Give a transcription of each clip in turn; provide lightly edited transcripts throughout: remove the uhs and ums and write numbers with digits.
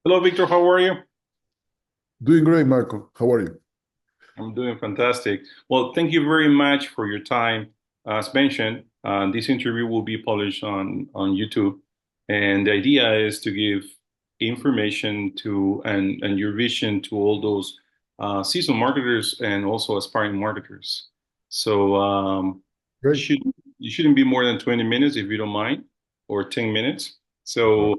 Hello, Victor. How are you? Doing great, Marco. How are you? I'm doing fantastic. Well, thank you very much for your time. As mentioned, this interview will be published on YouTube, and the idea is to give information to and your vision to all those seasoned marketers and also aspiring marketers. So Great. should you shouldn't be more than 20 minutes if you don't mind, or 10 minutes. So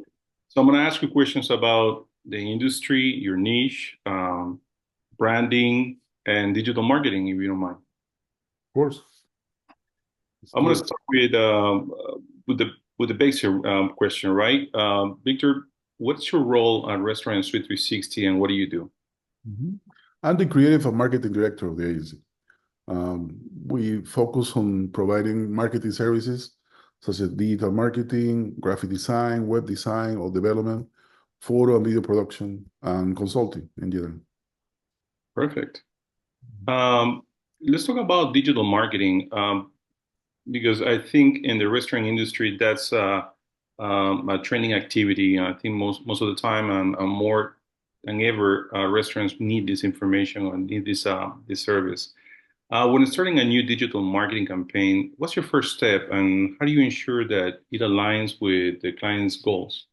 I'm going to ask you questions about the industry, your niche. Branding and digital marketing, if you don't mind. Of course. Let's I'm do going to it. start with the basic question, right? Victor, what's your role at Restaurant Suite 360, and what do you do? Mhm. I'm the creative and marketing director of the agency. We focus on providing marketing services such as digital marketing, graphic design, web design or development, photo and video production, and consulting in general. Perfect. Um, let's talk about digital marketing because I think in the restaurant industry that's a trending activity. I think most of the time, and more than ever, restaurants need this information or need this service. When starting a new digital marketing campaign, what's your first step and how do you ensure that it aligns with the client's goals?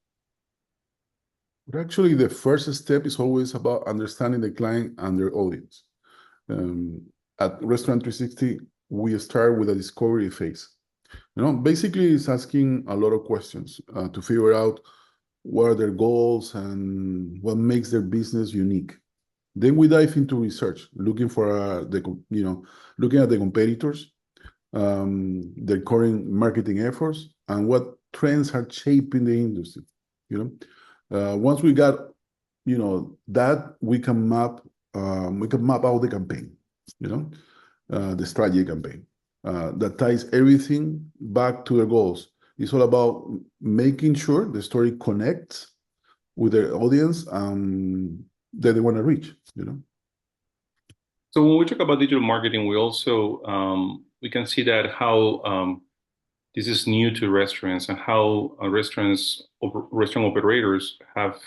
But actually, the first step is always about understanding the client and their audience. Um, at Restaurant 360, we start with a discovery phase. Basically, it's asking a lot of questions to figure out what are their goals and what makes their business unique. Then we dive into research, looking for looking at the competitors, their current marketing efforts, and what trends are shaping the industry. Once we got that, we can map out the campaign. You know, the strategy campaign that ties everything back to their goals. It's all about making sure the story connects with their audience that they want to reach. So when we talk about digital marketing, we also we can see that how this is new to restaurants and how restaurant operators have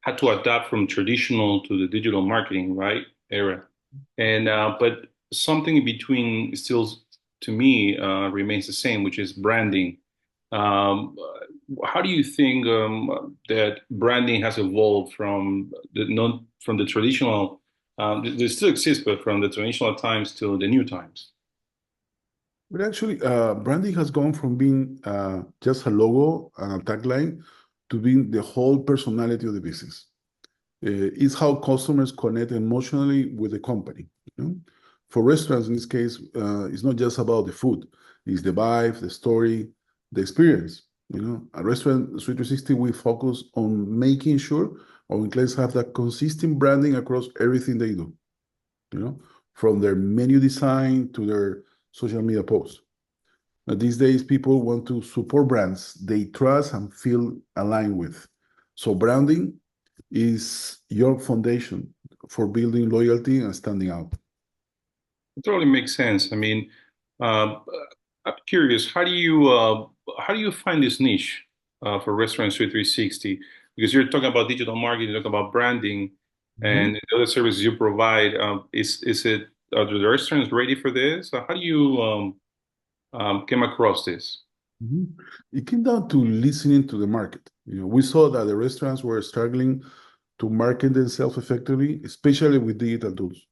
had to adapt from traditional to the digital marketing right era. And but something in between still, to me, remains the same, which is branding. How do you think that branding has evolved from the non from the traditional? They still exist, but from the traditional times to the new times. But actually, branding has gone from being just a logo and a tagline to being the whole personality of the business. It's how customers connect emotionally with the company. You know? For restaurants, in this case, it's not just about the food; it's the vibe, the story, the experience. At Restaurant Suite 360, we focus on making sure our clients have that consistent branding across everything they do. You know, from their menu design to their social media posts. Now, these days, people want to support brands they trust and feel aligned with. So branding is your foundation for building loyalty and standing out. It totally makes sense. I mean, uh, I'm curious, how do you find this niche for Restaurant Suite 360? Because you're talking about digital marketing, you're talking about branding, Mhm. and the other services you provide. Is it are the restaurants ready for this? How do you came across this? Mhm. It came down to listening to the market. We saw that the restaurants were struggling to market themselves effectively, especially with digital tools.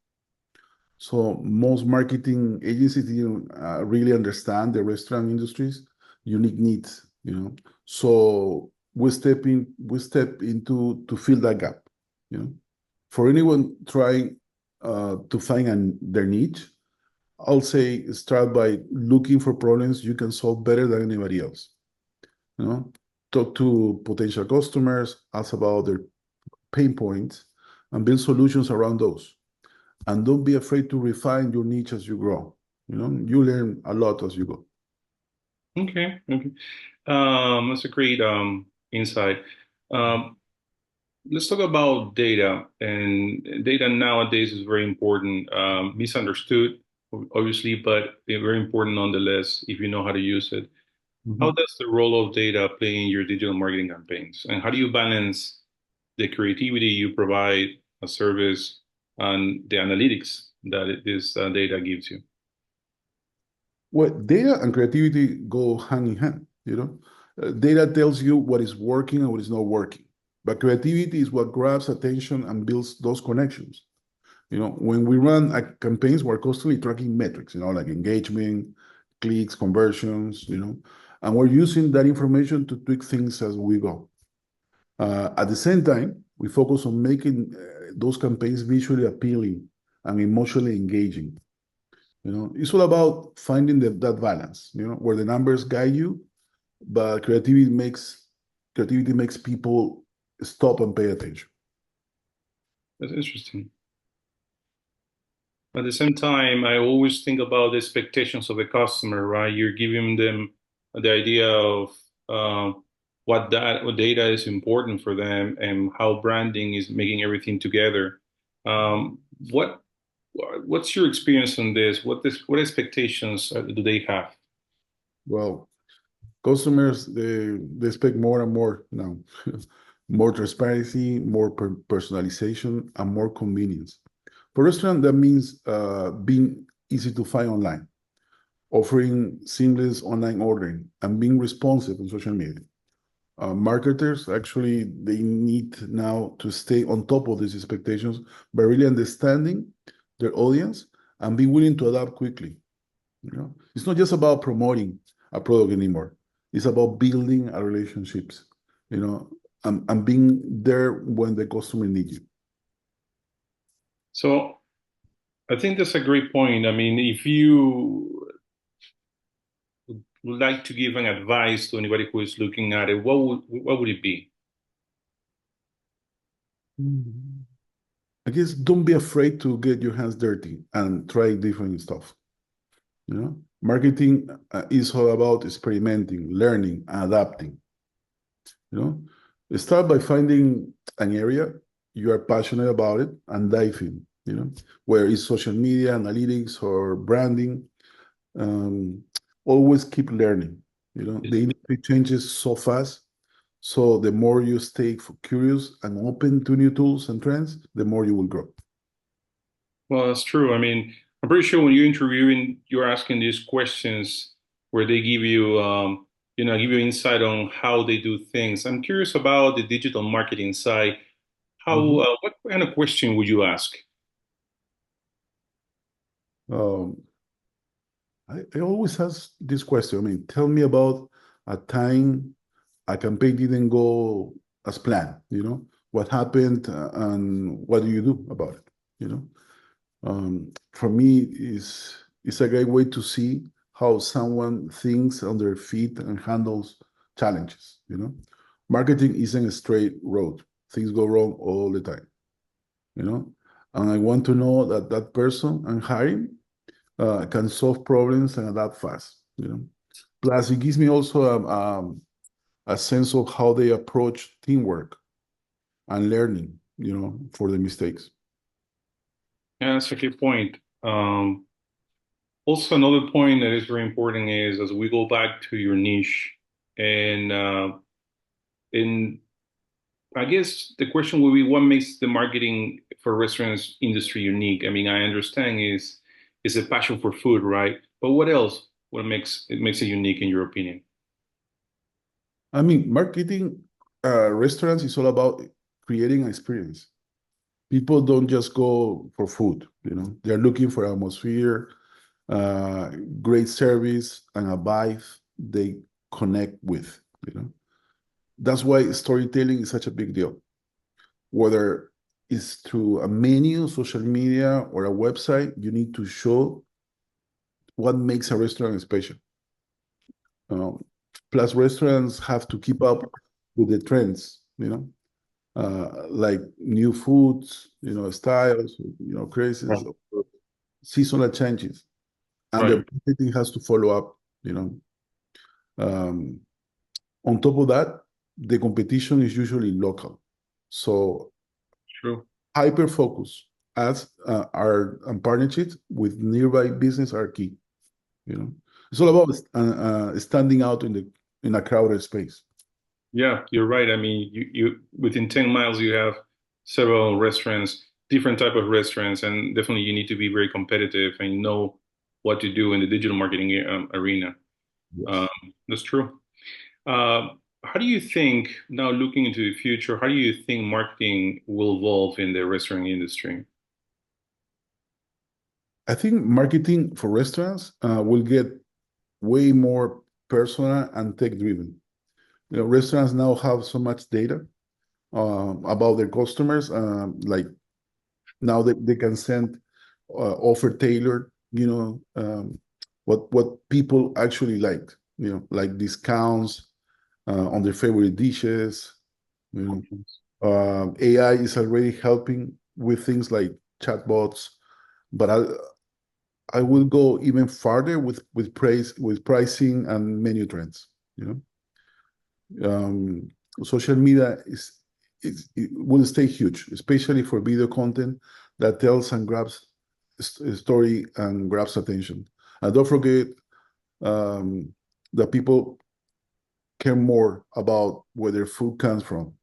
So most marketing agencies didn't really understand the restaurant industry's unique needs. So we step into to fill that gap. You know, for anyone trying to find their niche, I'll say start by looking for problems you can solve better than anybody else. You know, talk to potential customers, ask about their pain points, and build solutions around those. And don't be afraid to refine your niche as you grow. You learn a lot as you go. Okay, okay. That's a great insight. Um, let's talk about data. And data nowadays is very important. Misunderstood, obviously, but very important nonetheless if you know how to use it. How Mhm. does the role of data play in your digital marketing campaigns? And how do you balance the creativity you provide a service and the analytics that this data gives you. Well, data and creativity go hand in hand, you know. Data tells you what is working and what is not working. But creativity is what grabs attention and builds those connections. You know, when we run campaigns, we're constantly tracking metrics, you know, like engagement, clicks, conversions, you know, and we're using that information to tweak things as we go. At the same time, we focus on making those campaigns visually appealing and emotionally engaging. You know, it's all about finding that balance, you know, where the numbers guide you, but creativity makes people stop and pay attention. That's interesting. At the same time, I always think about the expectations of the customer, right? You're giving them the idea of what data is important for them and how branding is making everything together. Um, what what's your experience on this? What expectations do they have? Well, customers, they expect more and more now. More transparency, more personalization, and more convenience. For restaurant, that means being easy to find online, offering seamless online ordering, and being responsive on social media. Marketers actually they need now to stay on top of these expectations by really understanding their audience and be willing to adapt quickly. You know, it's not just about promoting a product anymore. It's about building a relationships. You know, and being there when the customer needs you. So I think that's a great point. I mean, if you would like to give an advice to anybody who is looking at it, what would it be? Mhm. I guess don't be afraid to get your hands dirty and try different stuff. You know, marketing is all about experimenting, learning, and adapting. You know, start by finding an area you are passionate about it and dive in. You know, where is social media, analytics, or branding. Um, Always keep learning. You know, the industry changes so fast. So the more you stay curious and open to new tools and trends, the more you will grow. Well, that's true. I mean, I'm pretty sure when you're interviewing, you're asking these questions where they give you insight on how they do things. I'm curious about the digital marketing side. Mhm. What kind of question would you ask? Um, I always ask this question. I mean, tell me about a time a campaign didn't go as planned. You know, what happened and what do you do about it? You know, for me, is a great way to see how someone thinks on their feet and handles challenges. You know, marketing isn't a straight road. Things go wrong all the time. You know, and I want to know that that person I'm hiring can solve problems and adapt fast. You know, plus it gives me also a sense of how they approach teamwork and learning. You know, for the mistakes. Yeah, that's a good point. Also, another point that is very important is as we go back to your niche, and in I guess the question will be what makes the marketing for restaurants industry unique? I mean, I understand is a passion for food, right? But what else? What makes it unique in your opinion? I mean, marketing restaurants is all about creating an experience. People don't just go for food, you know, they're looking for atmosphere, uh, great service, and a vibe they connect with, you know. That's why storytelling is such a big deal. Whether it's through a menu, social media, or a website, you need to show what makes a restaurant special. Um, Plus, restaurants have to keep up with the trends, you know, like new foods, you know, styles, you know, crazes, Right. seasonal changes, and Right. their marketing has to follow up, you know. Um, on top of that, the competition is usually local. So True. hyper focus ads are and partnerships with nearby business are key. You know, it's all about standing out in a crowded space. Yeah, you're right. I mean, you within 10 miles you have several restaurants, different type of restaurants, and definitely you need to be very competitive and know what to do in the digital marketing arena. Um, Yes. that's true. How do you think, now looking into the future, how do you think marketing will evolve in the restaurant industry? I think marketing for restaurants will get way more personal and tech driven. Restaurants now have so much data about their customers. Like now they can send offer tailored, what people actually like, like discounts on their favorite dishes. You know, AI is already helping with things like chatbots, but I will go even farther with pricing and menu trends. You um, Social media it will stay huge, especially for video content that tells and grabs a story and grabs attention. And don't forget um, that people care more about where their food comes from.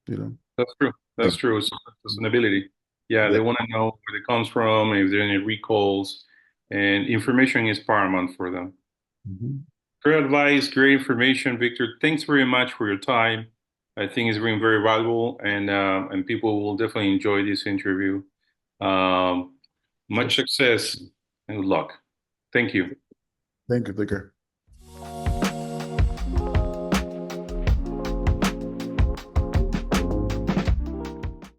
You know, That's true. like That's true. So sustainability. Yeah, they yeah. want to know where it comes from, if there are any recalls, and information is paramount for them. Mhm. Great advice, great information, Victor. Thanks very much for your time. I think it's been very valuable, and people will definitely enjoy this interview. Um, much Sure. success and good luck. Thank you. Thank you. Take care.